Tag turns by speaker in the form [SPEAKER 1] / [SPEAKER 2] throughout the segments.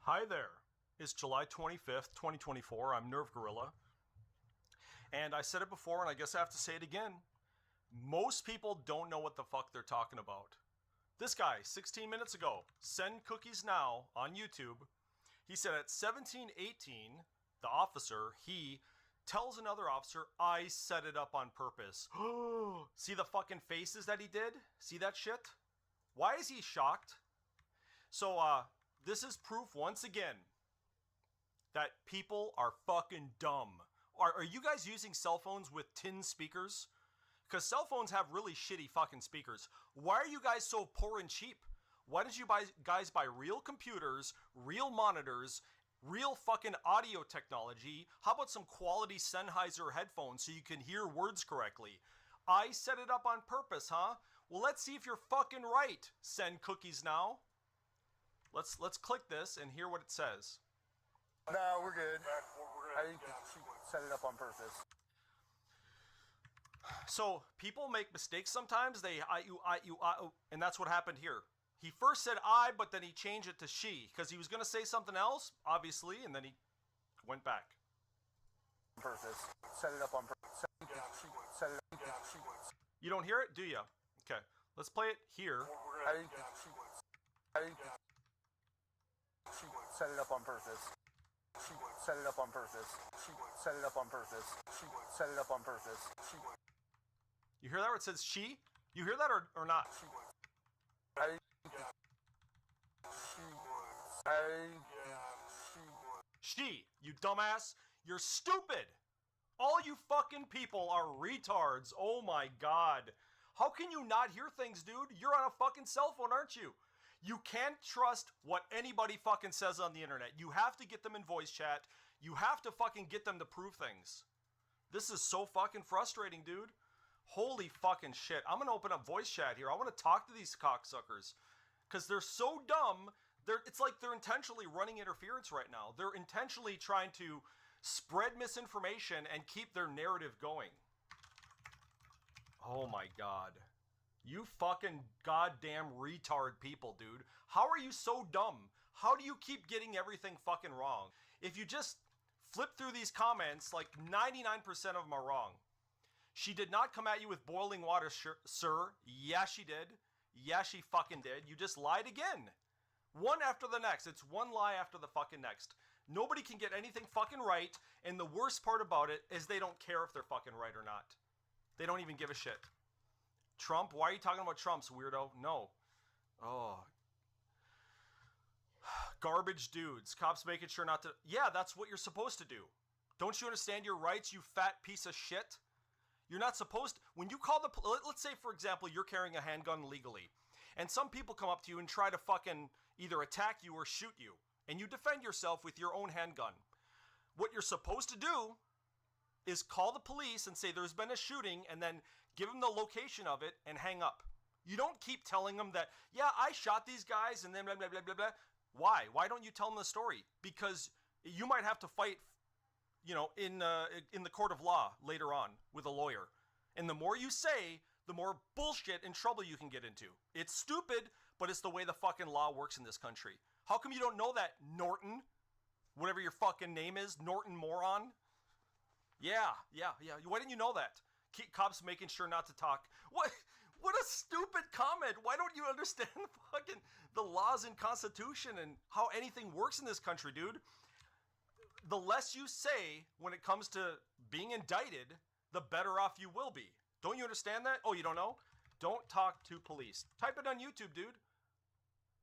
[SPEAKER 1] Hi there. It's July 25th, 2024. I'm Nerve Gorilla. And I said it before, and I guess I have to say it again. Most people don't know what the fuck they're talking about. This guy, 16 minutes ago, Send Cookies Now on YouTube, he said at 17:18, the officer, he tells another officer, I set it up on purpose. See the fucking faces that he did? See that shit? Why is he shocked? So, this is proof once again that people are fucking dumb. Are you guys using cell phones with tin speakers? Because cell phones have really shitty fucking speakers. Why are you guys so poor and cheap? Why don't you guys buy real computers, real monitors, real fucking audio technology? How about some quality Sennheiser headphones so you can hear words correctly? I set it up on purpose, huh? Well, let's see if you're fucking right. Send Cookies Now. Let's click this and hear what it says.
[SPEAKER 2] No, we're good. I think she set it up on purpose.
[SPEAKER 1] So people make mistakes sometimes. They and that's what happened here. He first said I, but then he changed it to she because he was going to say something else, obviously, and then he went back.
[SPEAKER 2] Purpose. Set it up on purpose. Set it up.
[SPEAKER 1] You don't hear it, do you? Okay, let's play it here.
[SPEAKER 2] I think she set it up on purpose. She set it up on purpose. She set it up on purpose. She set it up on purpose.
[SPEAKER 1] You hear that where it says she? You hear that or not? She, you dumbass. You're stupid. All you fucking people are retards. Oh my god. How can you not hear things, dude? You're on a fucking cell phone, aren't you? You can't trust what anybody fucking says on the internet. You have to get them in voice chat. You have to fucking get them to prove things. This is so fucking frustrating, dude. Holy fucking shit. I'm gonna open up voice chat here. I want to talk to these cocksuckers. Because they're so dumb. It's like they're intentionally running interference right now. They're intentionally trying to spread misinformation and keep their narrative going. Oh my god. You fucking goddamn retard people, dude. How are you so dumb? How do you keep getting everything fucking wrong? If you just flip through these comments, like 99% of them are wrong. She did not come at you with boiling water, sir. Yeah, she did. Yeah, she fucking did. You just lied again. One after the next. It's one lie after the fucking next. Nobody can get anything fucking right, and the worst part about it is they don't care if they're fucking right or not. They don't even give a shit. Trump? Why are you talking about Trump's weirdo? No. Oh. Garbage dudes. Cops making sure not to... Yeah, that's what you're supposed to do. Don't you understand your rights, you fat piece of shit? You're not supposed to... When you call the... Let's say, for example, you're carrying a handgun legally, and some people come up to you and try to fucking either attack you or shoot you, and you defend yourself with your own handgun. What you're supposed to do is call the police and say there's been a shooting and then give them the location of it and hang up. You don't keep telling them that, yeah, I shot these guys and then blah, blah, blah, blah, blah. Why? Why don't you tell them the story? Because you might have to fight, you know, in the court of law later on with a lawyer. And the more you say, the more bullshit and trouble you can get into. It's stupid, but it's the way the fucking law works in this country. How come you don't know that, Norton? Whatever your fucking name is, Norton moron? Yeah. Why didn't you know that? Keep cops making sure not to talk. What a stupid comment. Why don't you understand fucking the laws and Constitution and how anything works in this country, dude? The less you say when it comes to being indicted, the better off you will be. Don't you understand that? Oh, you don't know? Don't talk to police. Type it on YouTube, dude.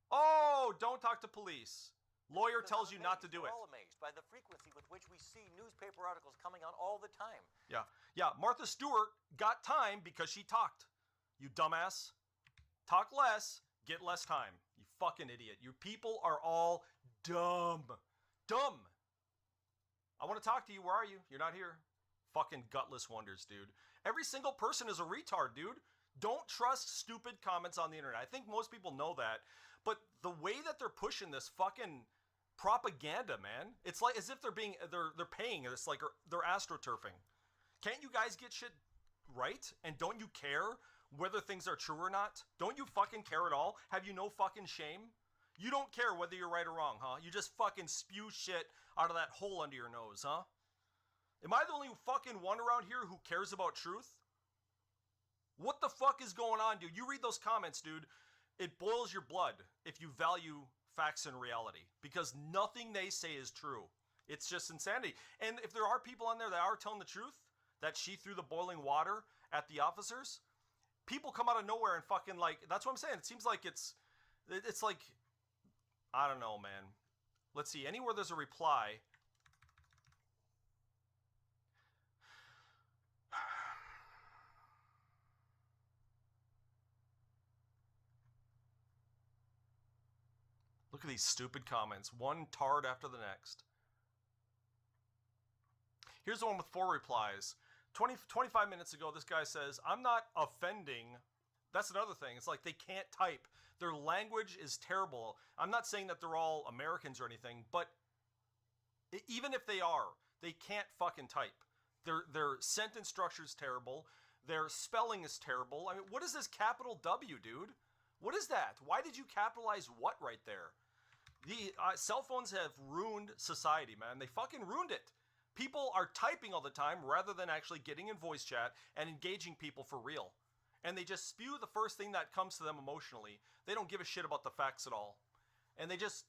[SPEAKER 1] Oh, don't talk to police. Lawyer tells you not to do it.
[SPEAKER 3] We're all amazed by the frequency with which we see newspaper articles coming out all the time.
[SPEAKER 1] Yeah. Martha Stewart got time because she talked. You dumbass. Talk less, get less time. You fucking idiot. You people are all dumb. Dumb. I want to talk to you. Where are you? You're not here. Fucking gutless wonders, dude. Every single person is a retard, dude. Don't trust stupid comments on the internet. I think most people know that. But the way that they're pushing this fucking propaganda, man. It's like as if they're paying. It's like they're astroturfing. Can't you guys get shit right? And don't you care whether things are true or not? Don't you fucking care at all? Have you no fucking shame? You don't care whether you're right or wrong, huh? You just fucking spew shit out of that hole under your nose, huh? Am I the only fucking one around here who cares about truth? What the fuck is going on, dude? You read those comments, dude. It boils your blood if you value facts and reality, because nothing they say is true. It's just insanity. And if there are people on there that are telling the truth, that she threw the boiling water at the officers, people come out of nowhere and fucking like, that's what I'm saying. It seems like it's like, I don't know, man. Let's see, anywhere there's a reply. Look at these stupid comments. One tard after the next. Here's the one with 4 replies. 25 minutes ago, this guy says, I'm not offending. That's another thing. It's like they can't type. Their language is terrible. I'm not saying that they're all Americans or anything, but even if they are, they can't fucking type. Their sentence structure is terrible. Their spelling is terrible. I mean, what is this capital W, dude? What is that? Why did you capitalize what right there? The cell phones have ruined society, man. They fucking ruined it. People are typing all the time rather than actually getting in voice chat and engaging people for real. And they just spew the first thing that comes to them emotionally. They don't give a shit about the facts at all. And they just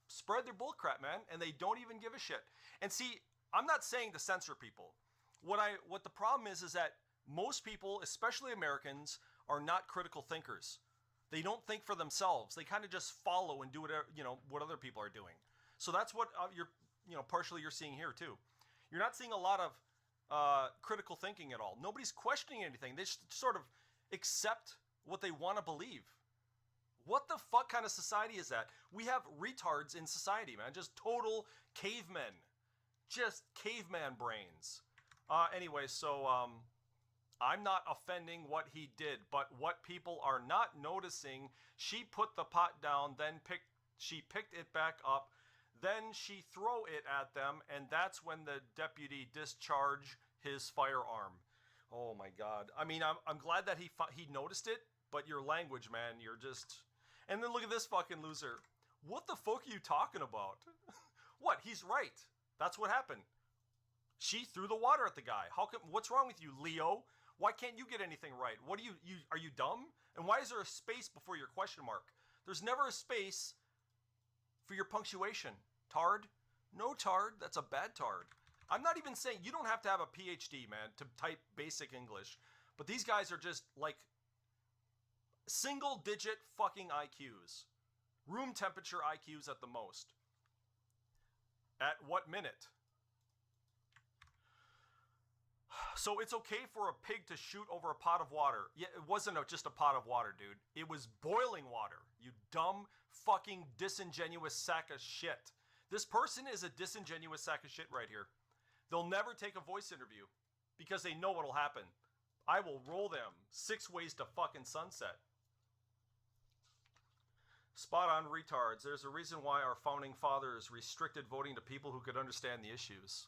[SPEAKER 1] spread their bullcrap, man. And they don't even give a shit. And see, I'm not saying to censor people. What the problem is that most people, especially Americans, are not critical thinkers. They don't think for themselves. They kind of just follow and do whatever, what other people are doing. So that's what partially you're seeing here too. You're not seeing a lot of critical thinking at all. Nobody's questioning anything. They just sort of accept what they want to believe. What the fuck kind of society is that? We have retards in society, man. Just total cavemen. Just caveman brains. Anyway, so I'm not offending what he did, but what people are not noticing, she put the pot down, then she picked it back up, then she throw it at them, and that's when the deputy discharged his firearm. Oh my God. I mean, I'm glad that he noticed it, but your language, man, you're just... And then look at this fucking loser. What the fuck are you talking about? What? He's right. That's what happened. She threw the water at the guy. How come? What's wrong with you, Leo? Why can't you get anything right? What are you dumb? And why is there a space before your question mark? There's never a space for your punctuation. Tard? No tard. That's a bad tard. I'm not even saying you don't have to have a PhD, man, to type basic English. But these guys are just like single digit fucking IQs. Room temperature IQs at the most. At what minute? So it's okay for a pig to shoot over a pot of water. Yeah, it wasn't just a pot of water, dude. It was boiling water. You dumb fucking disingenuous sack of shit. This person is a disingenuous sack of shit right here. They'll never take a voice interview because they know what'll happen. I will roll them 6 ways to fucking sunset. Spot on retards. There's a reason why our founding fathers restricted voting to people who could understand the issues.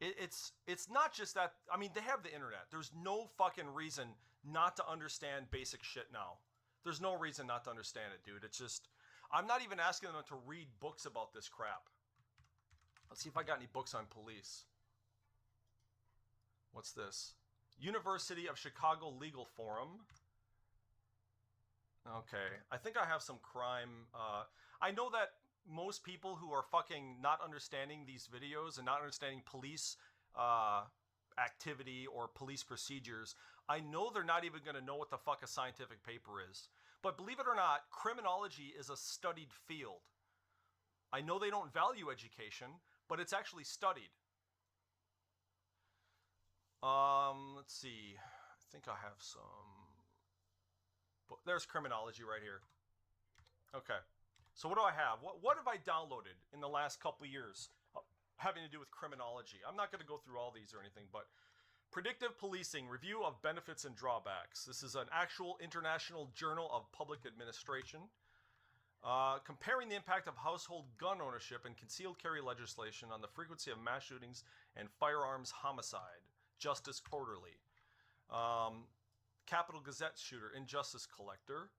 [SPEAKER 1] It's not just that. I mean, they have the internet. There's no fucking reason not to understand basic shit now. There's no reason not to understand it, dude. It's just, I'm not even asking them to read books about this crap. Let's see if I got any books on police. What's this? University of Chicago Legal Forum. Okay, I think I have some crime. I know that most people who are fucking not understanding these videos and not understanding police activity or police procedures, I know they're not even going to know what the fuck a scientific paper is. But believe it or not, criminology is a studied field. I know they don't value education, but it's actually studied. Let's see. I think I have some... There's criminology right here. Okay. So what do I have? What have I downloaded in the last couple of years having to do with criminology? I'm not going to go through all these or anything, but Predictive Policing, Review of Benefits and Drawbacks. This is an actual international journal of public administration. Comparing the impact of household gun ownership and concealed carry legislation on the frequency of mass shootings and firearms homicide. Justice Quarterly. Capital Gazette shooter, Injustice Collector.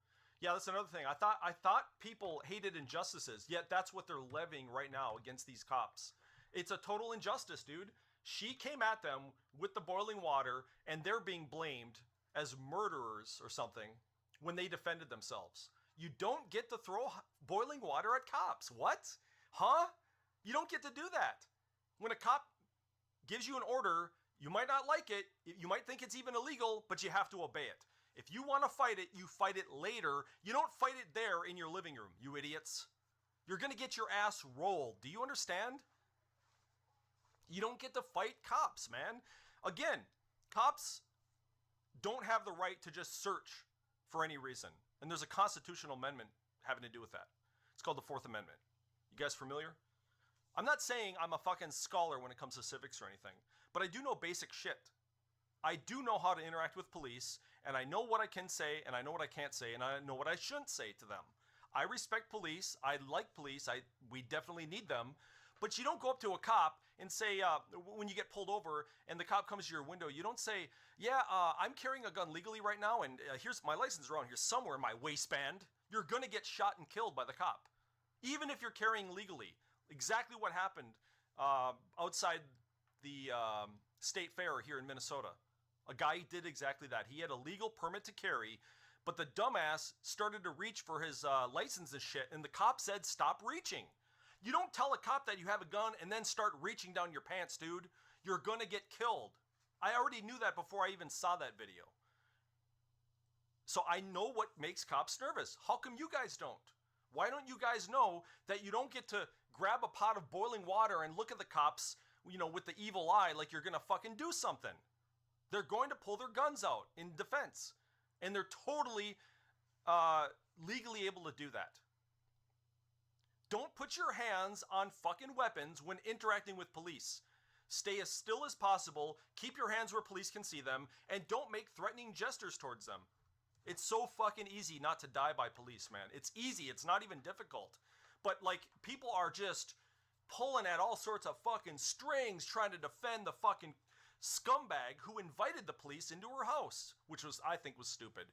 [SPEAKER 1] Yeah, that's another thing. I thought people hated injustices, yet that's what they're levying right now against these cops. It's a total injustice, dude. She came at them with the boiling water, and they're being blamed as murderers or something when they defended themselves. You don't get to throw boiling water at cops. What? Huh? You don't get to do that. When a cop gives you an order, you might not like it. You might think it's even illegal, but you have to obey it. If you want to fight it, you fight it later. You don't fight it there in your living room, you idiots. You're going to get your ass rolled. Do you understand? You don't get to fight cops, man. Again, cops don't have the right to just search for any reason. And there's a constitutional amendment having to do with that. It's called the Fourth Amendment. You guys familiar? I'm not saying I'm a fucking scholar when it comes to civics or anything, but I do know basic shit. I do know how to interact with police, and I know what I can say, and I know what I can't say, and I know what I shouldn't say to them. I respect police. I like police. We definitely need them. But you don't go up to a cop and say, when you get pulled over and the cop comes to your window, you don't say, yeah, I'm carrying a gun legally right now, and here's my license around here somewhere in my waistband. You're going to get shot and killed by the cop, even if you're carrying legally. Exactly what happened outside the state fair here in Minnesota. A guy did exactly that. He had a legal permit to carry, but the dumbass started to reach for his license and shit, and the cop said, stop reaching. You don't tell a cop that you have a gun and then start reaching down your pants, dude. You're gonna get killed. I already knew that before I even saw that video. So I know what makes cops nervous. How come you guys don't? Why don't you guys know that you don't get to grab a pot of boiling water and look at the cops, with the evil eye like you're gonna fucking do something? They're going to pull their guns out in defense. And they're totally legally able to do that. Don't put your hands on fucking weapons when interacting with police. Stay as still as possible, keep your hands where police can see them, and don't make threatening gestures towards them. It's so fucking easy not to die by police, man. It's easy, it's not even difficult. But, people are just pulling at all sorts of fucking strings trying to defend the fucking scumbag who invited the police into her house, which I think was stupid.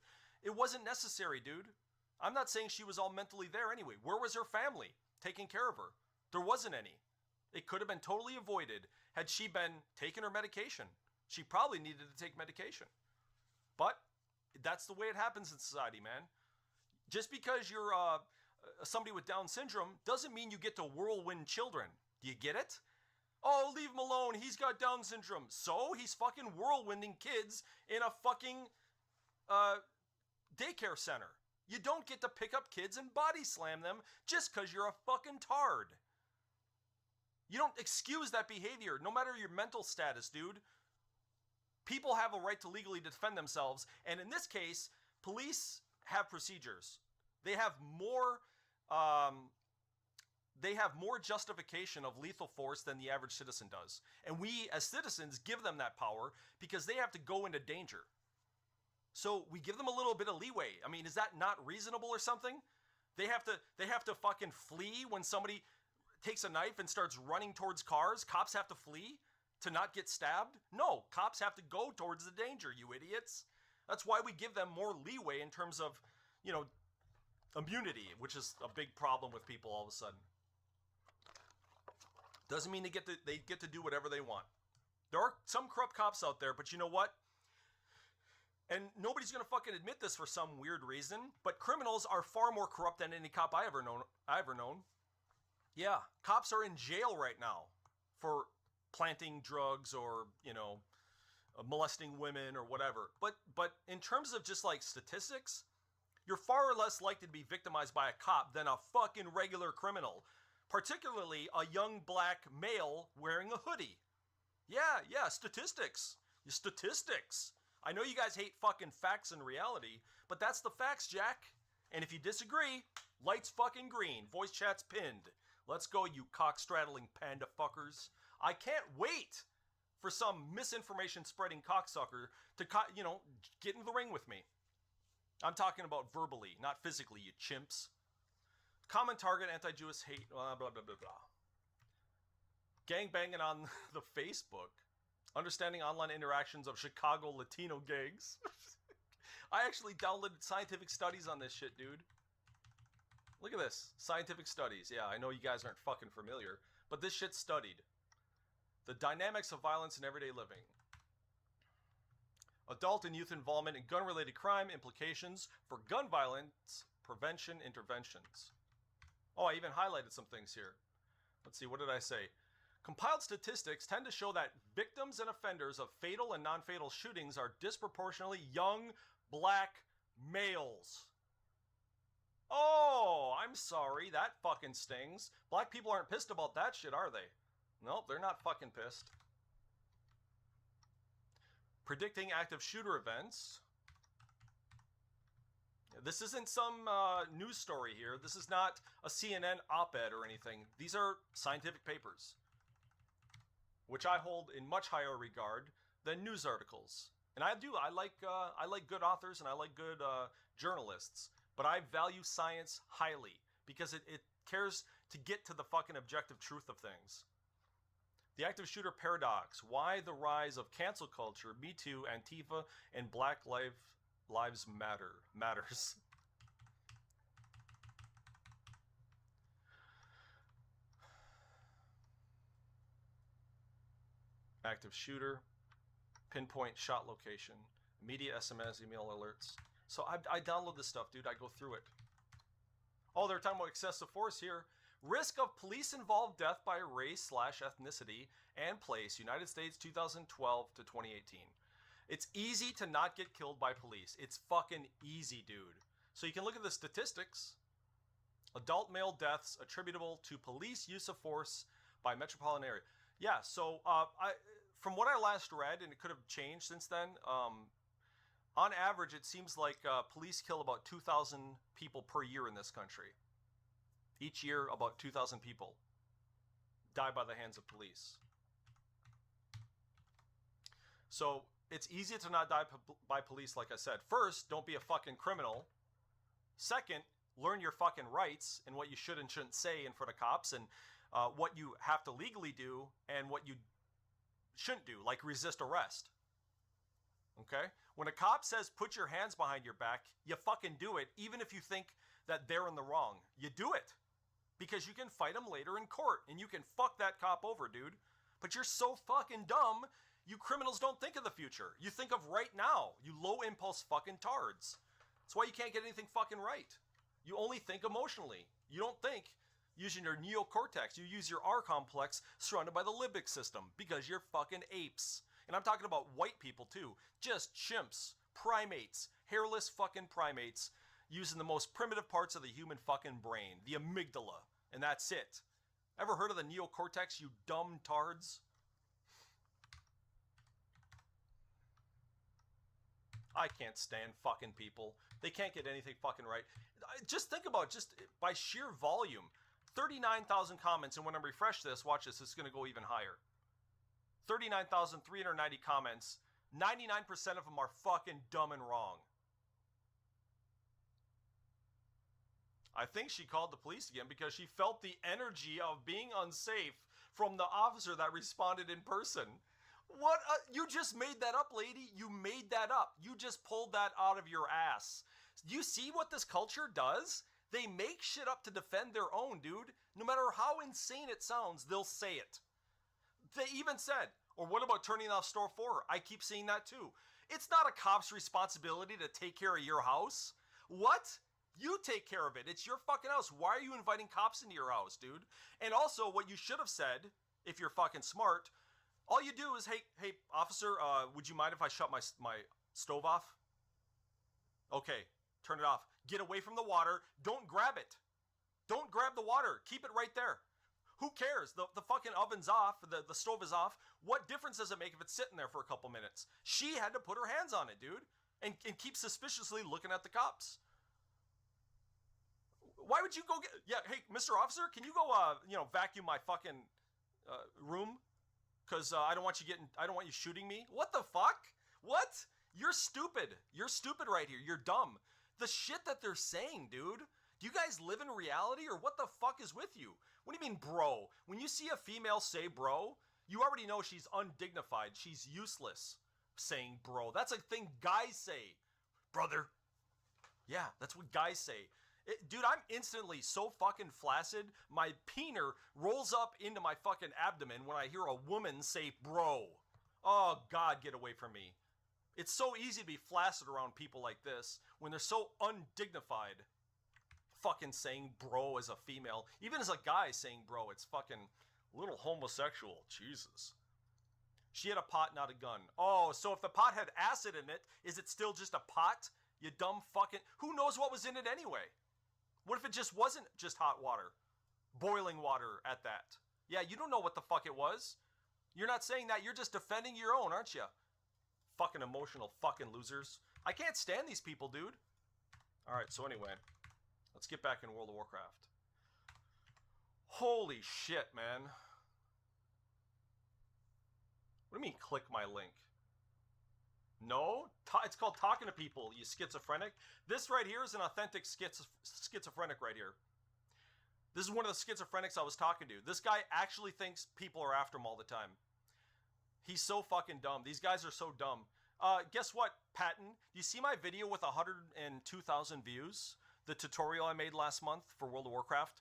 [SPEAKER 1] It wasn't necessary, dude. I'm not saying she was all mentally there anyway. Where was her family taking care of her? There wasn't any. It could have been totally avoided had she been taking her medication. She probably needed to take medication. But that's the way it happens in society, man. Just because you're somebody with Down syndrome doesn't mean you get to whirlwind children. Do you get it? Oh, leave him alone. He's got Down syndrome. So he's fucking whirlwinding kids in a fucking daycare center. You don't get to pick up kids and body slam them just because you're a fucking tard. You don't excuse that behavior, no matter your mental status, dude. People have a right to legally defend themselves, and in this case, police have procedures. They have more justification of lethal force than the average citizen does. And we, as citizens, give them that power because they have to go into danger. So we give them a little bit of leeway. I mean, is that not reasonable or something? They have to fucking flee when somebody takes a knife and starts running towards cars. Cops have to flee to not get stabbed? No, cops have to go towards the danger, you idiots. That's why we give them more leeway in terms of, immunity, which is a big problem with people all of a sudden. Doesn't mean they get to do whatever they want. There are some corrupt cops out there, but you know what? And nobody's gonna fucking admit this for some weird reason, but criminals are far more corrupt than any cop I ever known. Yeah, cops are in jail right now for planting drugs or, molesting women or whatever. But in terms of just statistics, you're far less likely to be victimized by a cop than a fucking regular criminal, particularly a young black male wearing a hoodie. Yeah, statistics. Statistics. I know you guys hate fucking facts and reality, but that's the facts, Jack. And if you disagree, light's fucking green. Voice chat's pinned. Let's go, you cock-straddling panda fuckers. I can't wait for some misinformation spreading cocksucker to, get in the ring with me. I'm talking about verbally, not physically, you chimps. Common target, anti-Jewish hate, blah, blah, blah, blah, blah. Gangbanging on the Facebook. Understanding online interactions of Chicago Latino gangs. I actually downloaded scientific studies on this shit, dude. Look at this. Scientific studies. Yeah, I know you guys aren't fucking familiar, but this shit's studied. The dynamics of violence in everyday living. Adult and youth involvement in gun-related crime, implications for gun violence, prevention, interventions. Oh, I even highlighted some things here. Let's see, what did I say? Compiled statistics tend to show that victims and offenders of fatal and non-fatal shootings are disproportionately young, black males. Oh, I'm sorry, that fucking stings. Black people aren't pissed about that shit, are they? Nope, they're not fucking pissed. Predicting active shooter events. This isn't some news story here. This is not a CNN op-ed or anything. These are scientific papers, which I hold in much higher regard than news articles. And I like good authors and I like good journalists, but I value science highly because it cares to get to the fucking objective truth of things. The active shooter paradox. Why the rise of cancel culture, Me Too, Antifa, and Black Lives matters. Active shooter, pinpoint shot location, media SMS, email alerts. So I download this stuff, dude. I go through it. Oh, they're talking about excessive force here. Risk of police-involved death by race/ethnicity and place, United States 2012 to 2018. It's easy to not get killed by police. It's fucking easy, dude. So you can look at the statistics. Adult male deaths attributable to police use of force by metropolitan area. Yeah, so from what I last read, and it could have changed since then, on average, it seems like police kill about 2,000 people per year in this country. Each year, about 2,000 people die by the hands of police. So it's easy to not die by police, like I said. First, don't be a fucking criminal. Second, learn your fucking rights and what you should and shouldn't say in front of cops, and what you have to legally do and what you shouldn't do, like resist arrest. Okay? When a cop says put your hands behind your back, you fucking do it, even if you think that they're in the wrong. You do it. Because you can fight them later in court, and you can fuck that cop over, dude. But you're so fucking dumb, you criminals don't think of the future. You think of right now, you low impulse fucking tards. That's why you can't get anything fucking right. You only think emotionally. You don't think using your neocortex. You use your R complex surrounded by the limbic system because you're fucking apes. And I'm talking about white people too. Just chimps, primates, hairless fucking primates using the most primitive parts of the human fucking brain, the amygdala, and that's it. Ever heard of the neocortex, you dumb tards? I can't stand fucking people. They can't get anything fucking right. Just think about it, just by sheer volume. 39,000 comments, and when I refresh this, watch this, it's going to go even higher. 39,390 comments. 99% of them are fucking dumb and wrong. I think she called the police again because she felt the energy of being unsafe from the officer that responded in person. What? You just made that up, lady. You made that up. You just pulled that out of your ass. Do you see what this culture does? They make shit up to defend their own, dude. No matter how insane it sounds, they'll say it. They even said, or what about turning off store 4? I keep seeing that too. It's not a cop's responsibility to take care of your house. What? You take care of it. It's your fucking house. Why are you inviting cops into your house, dude? And also, what you should have said, if you're fucking smart, all you do is, hey, officer, would you mind if I shut my stove off? Okay, turn it off. Get away from the water. Don't grab it. Don't grab the water. Keep it right there. Who cares? The fucking oven's off. The stove is off. What difference does it make if it's sitting there for a couple minutes? She had to put her hands on it, dude, and keep suspiciously looking at the cops. Why would you go get... Yeah, hey, Mr. Officer, can you go, vacuum my fucking room? Because I don't want you shooting me. What the fuck? What? You're stupid. You're stupid right here. You're dumb. The shit that they're saying, dude. Do you guys live in reality, or what the fuck is with you? What do you mean, bro? When you see a female say bro, you already know she's undignified. She's useless saying bro. That's a thing guys say. brother. Yeah, that's what guys say. Dude, I'm instantly so fucking flaccid, my peener rolls up into my fucking abdomen when I hear a woman say bro. Oh, God, get away from me. It's so easy to be flaccid around people like this when they're so undignified. Fucking saying bro as a female. Even as a guy saying bro, it's fucking a little homosexual. Jesus. She had a pot, not a gun. Oh, so if the pot had acid in it, is it still just a pot? You dumb fucking... Who knows what was in it anyway? What if it just wasn't just hot water? Boiling water at that. Yeah, you don't know what the fuck it was. You're not saying that. You're just defending your own, aren't you? Fucking emotional fucking losers. I can't stand these people, dude. Alright, so anyway. Let's get back in World of Warcraft. Holy shit, man. What do you mean, click my link? No? It's called talking to people, you schizophrenic. This right here is an authentic schizophrenic right here. This is one of the schizophrenics I was talking to. This guy actually thinks people are after him all the time. He's so fucking dumb. These guys are so dumb. Guess what, Patton? Do you see my video with 102,000 views? The tutorial I made last month for World of Warcraft?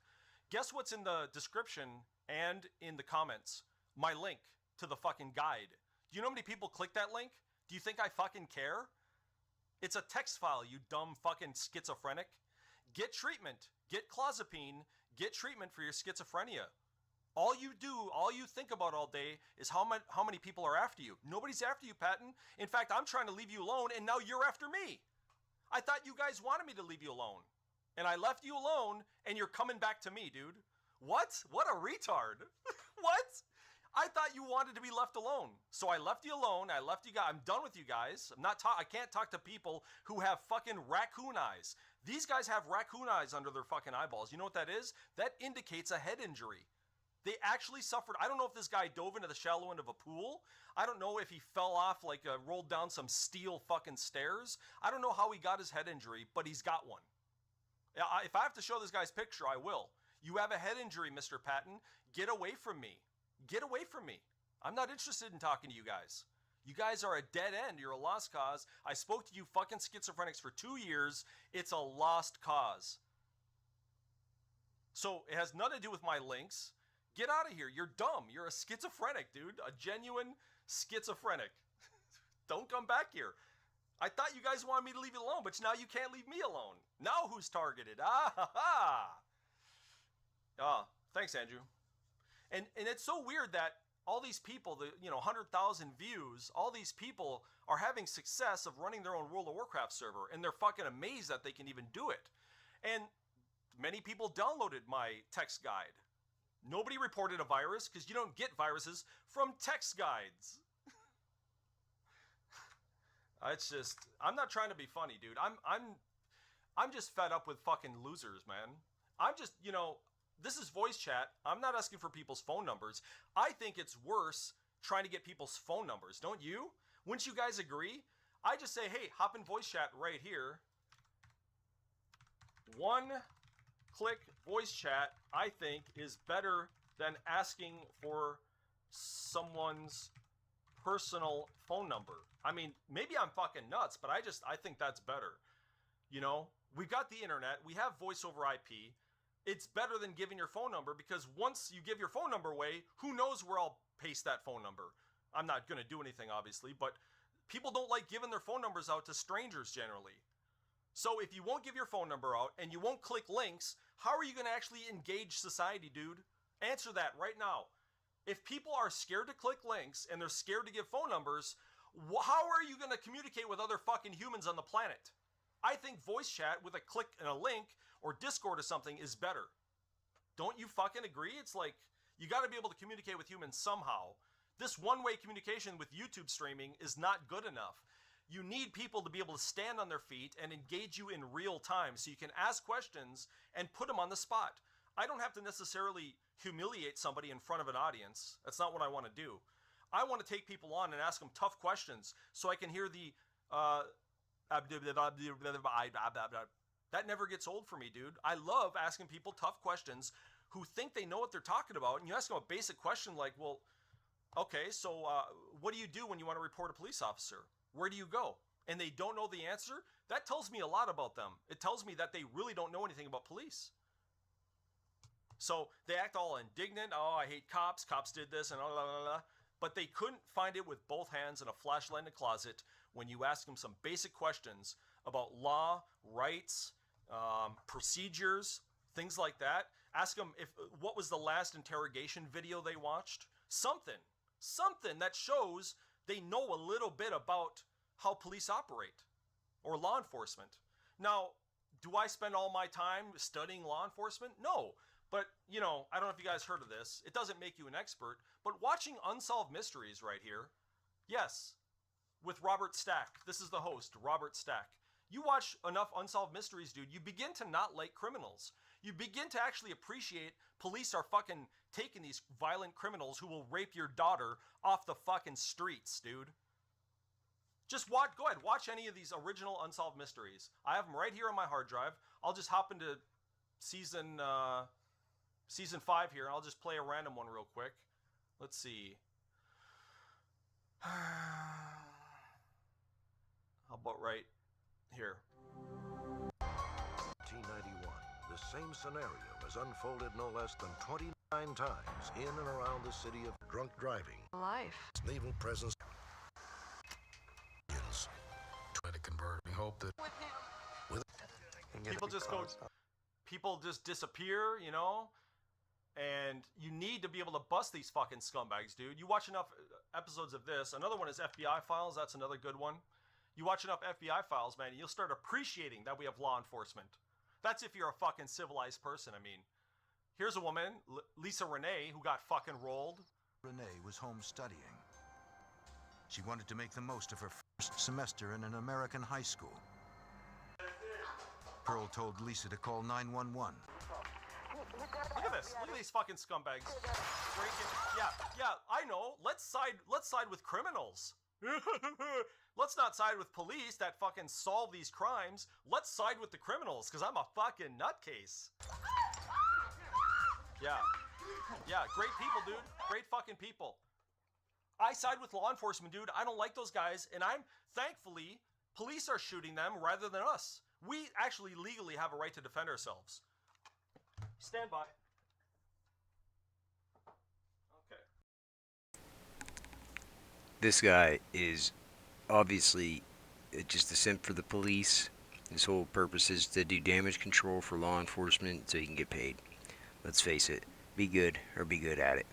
[SPEAKER 1] Guess what's in the description and in the comments? My link to the fucking guide. Do you know how many people click that link? Do you think I fucking care? It's a text file, you dumb fucking schizophrenic. Get treatment. Get clozapine. Get treatment for your schizophrenia. All you think about all day is how many people are after you. Nobody's after you, Patton. In fact, I'm trying to leave you alone, and now you're after me. I thought you guys wanted me to leave you alone. And I left you alone, and you're coming back to me, dude. What? What a retard. What? I thought you wanted to be left alone. So I left you alone. I left you guys. I'm done with you guys. I can't talk to people who have fucking raccoon eyes. These guys have raccoon eyes under their fucking eyeballs. You know what that is? That indicates a head injury. They actually suffered. I don't know if this guy dove into the shallow end of a pool. I don't know if he fell off, rolled down some steel fucking stairs. I don't know how he got his head injury, but he's got one. If I have to show this guy's picture, I will. You have a head injury, Mr. Patton. Get away from me. Get away from me. I'm not interested in talking to you guys. You guys are a dead end. You're a lost cause. I spoke to you fucking schizophrenics for 2 years. It's a lost cause. So it has nothing to do with my links. Get out of here. You're dumb. You're a schizophrenic, dude. A genuine schizophrenic. Don't come back here. I thought you guys wanted me to leave you alone, but now you can't leave me alone. Now who's targeted? Ah, ha, ha. Ah, thanks, Andrew. And it's so weird that all these people, 100,000 views, all these people are having success of running their own World of Warcraft server, and they're fucking amazed that they can even do it. And many people downloaded my text guide. Nobody reported a virus because you don't get viruses from text guides. It's just, I'm not trying to be funny, dude. I'm just fed up with fucking losers, man. I'm just, this is voice chat. I'm not asking for people's phone numbers. I think it's worse trying to get people's phone numbers, don't you? Wouldn't you guys agree? I just say, hey, hop in voice chat right here. One click voice chat, I think, is better than asking for someone's personal phone number. I mean, maybe I'm fucking nuts, but I think that's better. We've got the internet. We have voice over IP. It's better than giving your phone number, because once you give your phone number away, who knows where I'll paste that phone number. I'm not going to do anything, obviously, but people don't like giving their phone numbers out to strangers generally. So if you won't give your phone number out and you won't click links, how are you going to actually engage society, dude? Answer that right now. If people are scared to click links and they're scared to give phone numbers, how are you going to communicate with other fucking humans on the planet? I think voice chat with a click and a link or Discord or something is better. Don't you fucking agree? It's like, you got to be able to communicate with humans somehow. This one-way communication with YouTube streaming is not good enough. You need people to be able to stand on their feet and engage you in real time so you can ask questions and put them on the spot. I don't have to necessarily humiliate somebody in front of an audience. That's not what I want to do. I want to take people on and ask them tough questions so I can hear the that never gets old for me, dude. I love asking people tough questions who think they know what they're talking about, and you ask them a basic question like, well, okay, so what do you do when you want to report a police officer? Where do you go? and they don't know the answer, that tells me a lot about them. It tells me that they really don't know anything about police. So they act all indignant. Oh, I hate cops. Cops did this and blah, blah, blah, blah. But they couldn't find it with both hands in a flashlight in a closet when you ask them some basic questions about law, rights, procedures, things like that. Ask them what was the last interrogation video they watched. Something that shows they know a little bit about how police operate or law enforcement. Now, do I spend all my time studying law enforcement? No. But, I don't know if you guys heard of this. It doesn't make you an expert. But watching Unsolved Mysteries right here, yes, with Robert Stack. This is the host, Robert Stack. You watch enough Unsolved Mysteries, dude, you begin to not like criminals. You begin to actually appreciate police are fucking taking these violent criminals who will rape your daughter off the fucking streets, dude. Just go ahead, watch any of these original Unsolved Mysteries. I have them right here on my hard drive. I'll just hop into season 5 here, and I'll just play a random one real quick. Let's see. How about right here?
[SPEAKER 4] 1991, the same scenario has unfolded no less than 29 times in and around the city of drunk driving.
[SPEAKER 5] Life.
[SPEAKER 4] Naval presence.
[SPEAKER 6] Try to convert. We hope that
[SPEAKER 1] People just disappear, and you need to be able to bust these fucking scumbags, dude. You watch enough episodes of this. Another one is FBI Files. That's another good one. You watch enough FBI Files, man, you'll start appreciating that we have law enforcement. That's if you're a fucking civilized person. I mean, here's a woman, Lisa Renee, who got fucking rolled.
[SPEAKER 7] Renee was home studying. She wanted to make the most of her first semester in an American high school. Pearl told Lisa to call 911.
[SPEAKER 1] Look at this. Look at these fucking scumbags. Breaking. Yeah, I know. Let's side with criminals. Let's not side with police that fucking solve these crimes. Let's side with the criminals, because I'm a fucking nutcase. Yeah, great people, dude. Great fucking people. I side with law enforcement, dude. I don't like those guys, and thankfully, police are shooting them rather than us. We actually legally have a right to defend ourselves. Stand by. Okay.
[SPEAKER 8] This guy is obviously just a simp for the police. His whole purpose is to do damage control for law enforcement so he can get paid. Let's face it, be good or be good at it.